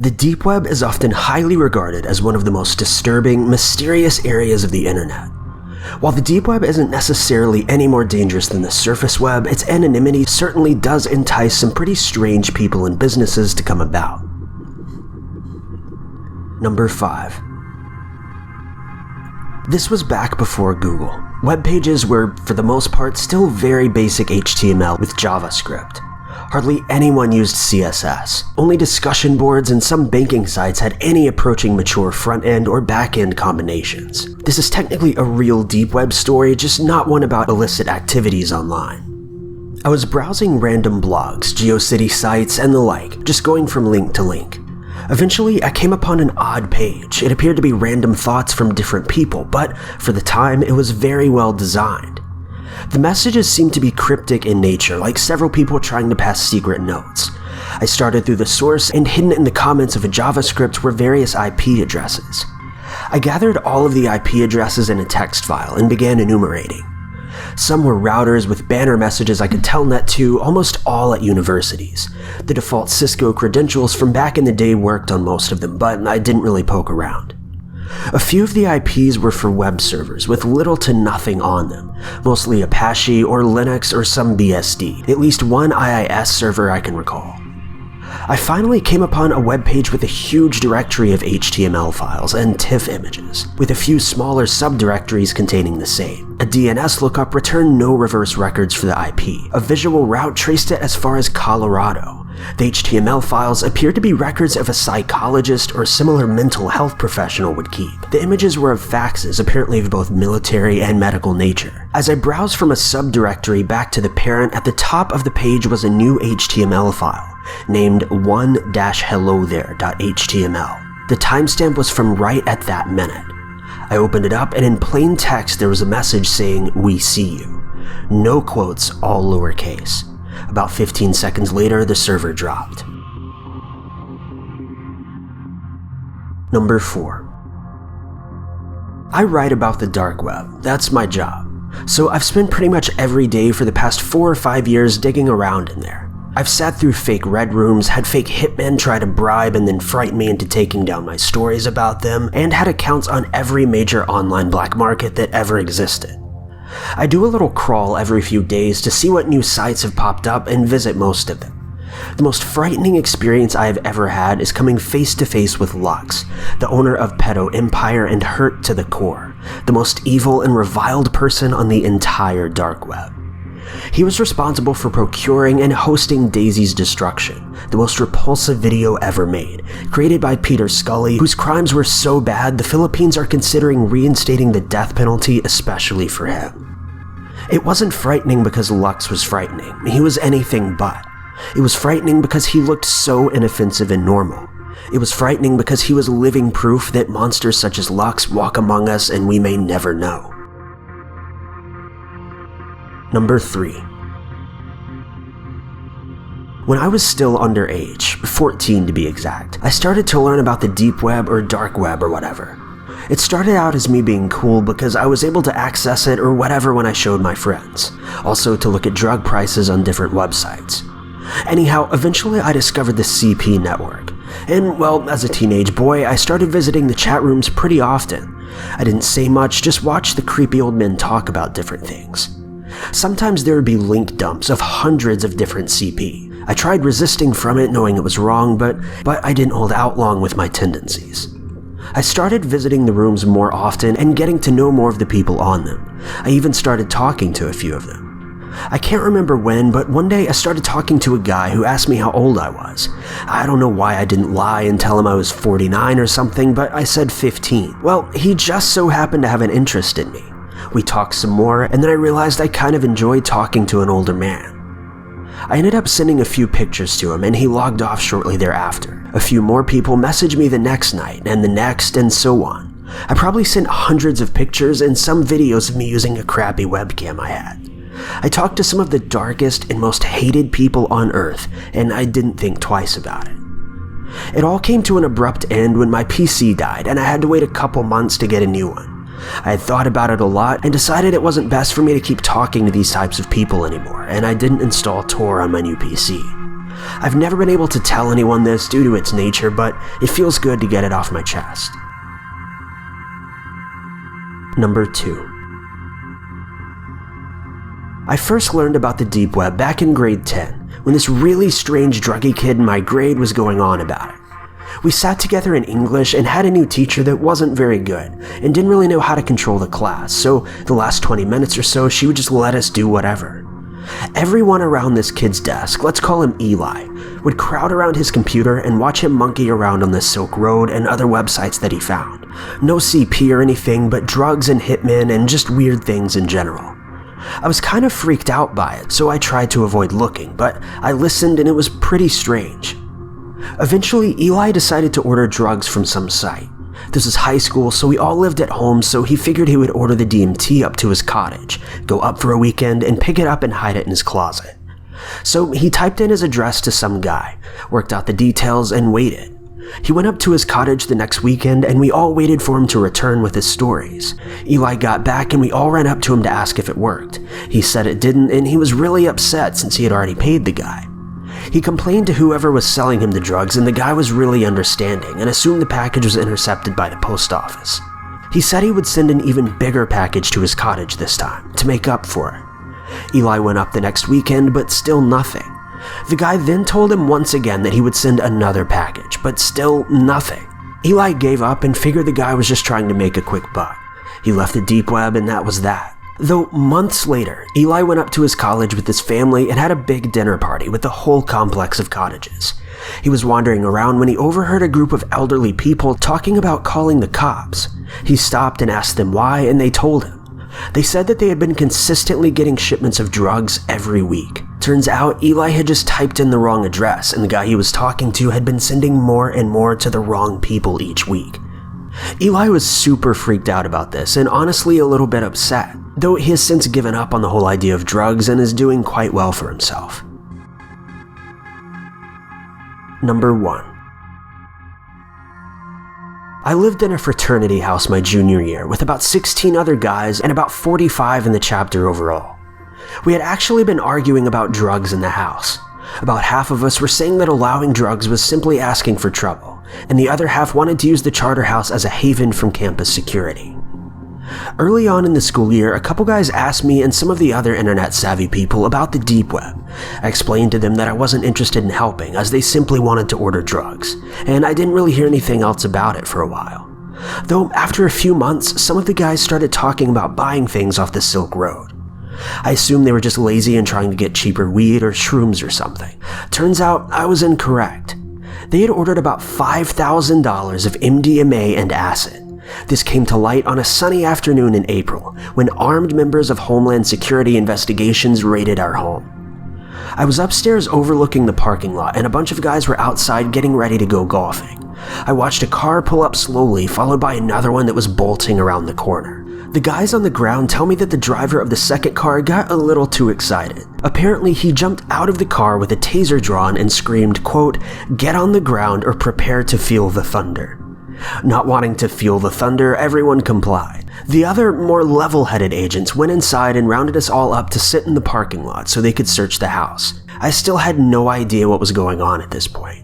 The deep web is often highly regarded as one of the most disturbing, mysterious areas of the internet. While the deep web isn't necessarily any more dangerous than the surface web, its anonymity certainly does entice some pretty strange people and businesses to come about. Number 5. This was back before Google. Web pages were, for the most part, still very basic HTML with JavaScript. Hardly anyone used CSS. Only discussion boards and some banking sites had any approaching mature front-end or back-end combinations. This is technically a real deep web story, just not one about illicit activities online. I was browsing random blogs, GeoCity sites, and the like, just going from link to link. Eventually, I came upon an odd page. It appeared to be random thoughts from different people, but for the time, it was very well designed. The messages seemed to be cryptic in nature, like several people trying to pass secret notes. I started through the source, and hidden in the comments of a JavaScript were various IP addresses. I gathered all of the IP addresses in a text file and began enumerating. Some were routers with banner messages I could telnet to, almost all at universities. The default Cisco credentials from back in the day worked on most of them, but I didn't really poke around. A few of the IPs were for web servers with little to nothing on them, mostly Apache or Linux or some BSD, at least one IIS server I can recall. I finally came upon a web page with a huge directory of HTML files and TIFF images, with a few smaller subdirectories containing the same. A DNS lookup returned no reverse records for the IP. A visual route traced it as far as Colorado. The HTML files appeared to be records of a psychologist or similar mental health professional would keep. The images were of faxes, apparently of both military and medical nature. As I browsed from a subdirectory back to the parent, at the top of the page was a new HTML file, named 1-hellothere.html. The timestamp was from right at that minute. I opened it up, and in plain text there was a message saying, "We see you." No quotes, all lowercase. About 15 seconds later, the server dropped. Number 4. I write about the dark web. That's my job. So I've spent pretty much every day for the past 4 or 5 years digging around in there. I've sat through fake red rooms, had fake hitmen try to bribe and then frighten me into taking down my stories about them, and had accounts on every major online black market that ever existed. I do a little crawl every few days to see what new sites have popped up and visit most of them. The most frightening experience I have ever had is coming face to face with Lux, the owner of Pedo Empire and Hurt to the Core, the most evil and reviled person on the entire dark web. He was responsible for procuring and hosting Daisy's Destruction, the most repulsive video ever made, created by Peter Scully, whose crimes were so bad the Philippines are considering reinstating the death penalty especially for him. It wasn't frightening because Lux was frightening, he was anything but. It was frightening because he looked so inoffensive and normal. It was frightening because he was living proof that monsters such as Lux walk among us and we may never know. Number 3. When I was still underage, 14 to be exact, I started to learn about the deep web or dark web or whatever. It started out as me being cool because I was able to access it or whatever when I showed my friends, also to look at drug prices on different websites. Anyhow, eventually I discovered the CP network, and well, as a teenage boy, I started visiting the chat rooms pretty often. I didn't say much, just watched the creepy old men talk about different things. Sometimes there would be link dumps of hundreds of different CP. I tried resisting from it, knowing it was wrong, but I didn't hold out long with my tendencies. I started visiting the rooms more often and getting to know more of the people on them. I even started talking to a few of them. I can't remember when, but one day I started talking to a guy who asked me how old I was. I don't know why I didn't lie and tell him I was 49 or something, but I said 15. Well, he just so happened to have an interest in me. We talked some more, and then I realized I kind of enjoyed talking to an older man. I ended up sending a few pictures to him, and he logged off shortly thereafter. A few more people messaged me the next night, and the next, and so on. I probably sent hundreds of pictures and some videos of me using a crappy webcam I had. I talked to some of the darkest and most hated people on Earth, and I didn't think twice about it. It all came to an abrupt end when my PC died, and I had to wait a couple months to get a new one. I had thought about it a lot and decided it wasn't best for me to keep talking to these types of people anymore, and I didn't install Tor on my new PC. I've never been able to tell anyone this due to its nature, but it feels good to get it off my chest. Number 2. I first learned about the deep web back in grade 10, when this really strange druggy kid in my grade was going on about it. We sat together in English and had a new teacher that wasn't very good and didn't really know how to control the class, so the last 20 minutes or so she would just let us do whatever. Everyone around this kid's desk, let's call him Eli, would crowd around his computer and watch him monkey around on the Silk Road and other websites that he found. No CP or anything, but drugs and hitmen and just weird things in general. I was kind of freaked out by it, so I tried to avoid looking, but I listened and it was pretty strange. Eventually, Eli decided to order drugs from some site. This was high school, so we all lived at home, so he figured he would order the DMT up to his cottage, go up for a weekend, and pick it up and hide it in his closet. So he typed in his address to some guy, worked out the details, and waited. He went up to his cottage the next weekend, and we all waited for him to return with his stories. Eli got back, and we all ran up to him to ask if it worked. He said it didn't, and he was really upset since he had already paid the guy. He complained to whoever was selling him the drugs, and the guy was really understanding and assumed the package was intercepted by the post office. He said he would send an even bigger package to his cottage this time, to make up for it. Eli went up the next weekend, but still nothing. The guy then told him once again that he would send another package, but still nothing. Eli gave up and figured the guy was just trying to make a quick buck. He left the deep web, and that was that. Though months later, Eli went up to his college with his family and had a big dinner party with the whole complex of cottages. He was wandering around when he overheard a group of elderly people talking about calling the cops. He stopped and asked them why, and they told him. They said that they had been consistently getting shipments of drugs every week. Turns out Eli had just typed in the wrong address, and the guy he was talking to had been sending more and more to the wrong people each week. Eli was super freaked out about this, and honestly a little bit upset, though he has since given up on the whole idea of drugs and is doing quite well for himself. Number 1. I lived in a fraternity house my junior year with about 16 other guys and about 45 in the chapter overall. We had actually been arguing about drugs in the house. About half of us were saying that allowing drugs was simply asking for trouble, and the other half wanted to use the charter house as a haven from campus security. Early on in the school year, a couple guys asked me and some of the other internet-savvy people about the deep web. I explained to them that I wasn't interested in helping, as they simply wanted to order drugs, and I didn't really hear anything else about it for a while. Though after a few months, some of the guys started talking about buying things off the Silk Road. I assumed they were just lazy and trying to get cheaper weed or shrooms or something. Turns out I was incorrect. They had ordered about $5,000 of MDMA and acid. This came to light on a sunny afternoon in April, when armed members of Homeland Security investigations raided our home. I was upstairs overlooking the parking lot, and a bunch of guys were outside getting ready to go golfing. I watched a car pull up slowly, followed by another one that was bolting around the corner. The guys on the ground tell me that the driver of the second car got a little too excited. Apparently, he jumped out of the car with a taser drawn and screamed, quote, "Get on the ground or prepare to feel the thunder." Not wanting to feel the thunder, everyone complied. The other, more level-headed agents went inside and rounded us all up to sit in the parking lot so they could search the house. I still had no idea what was going on at this point.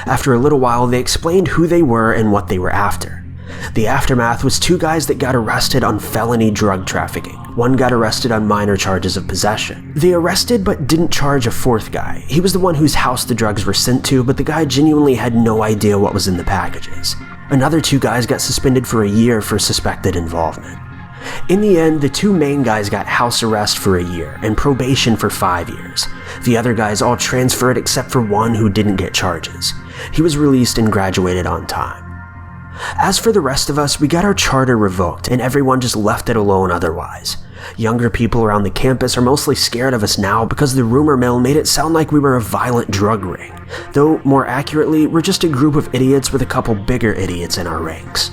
After a little while, they explained who they were and what they were after. The aftermath was two guys that got arrested on felony drug trafficking. One got arrested on minor charges of possession. They arrested but didn't charge a fourth guy. He was the one whose house the drugs were sent to, but the guy genuinely had no idea what was in the packages. Another two guys got suspended for a year for suspected involvement. In the end, the two main guys got house arrest for a year and probation for 5 years. The other guys all transferred except for one who didn't get charges. He was released and graduated on time. As for the rest of us, we got our charter revoked and everyone just left it alone otherwise. Younger people around the campus are mostly scared of us now because the rumor mill made it sound like we were a violent drug ring, though more accurately, we're just a group of idiots with a couple bigger idiots in our ranks.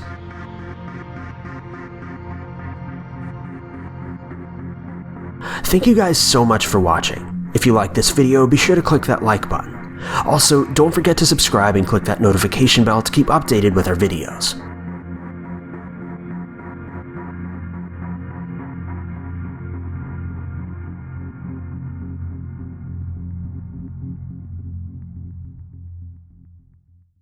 Thank you guys so much for watching. If you liked this video, be sure to click that like button. Also, don't forget to subscribe and click that notification bell to keep updated with our videos.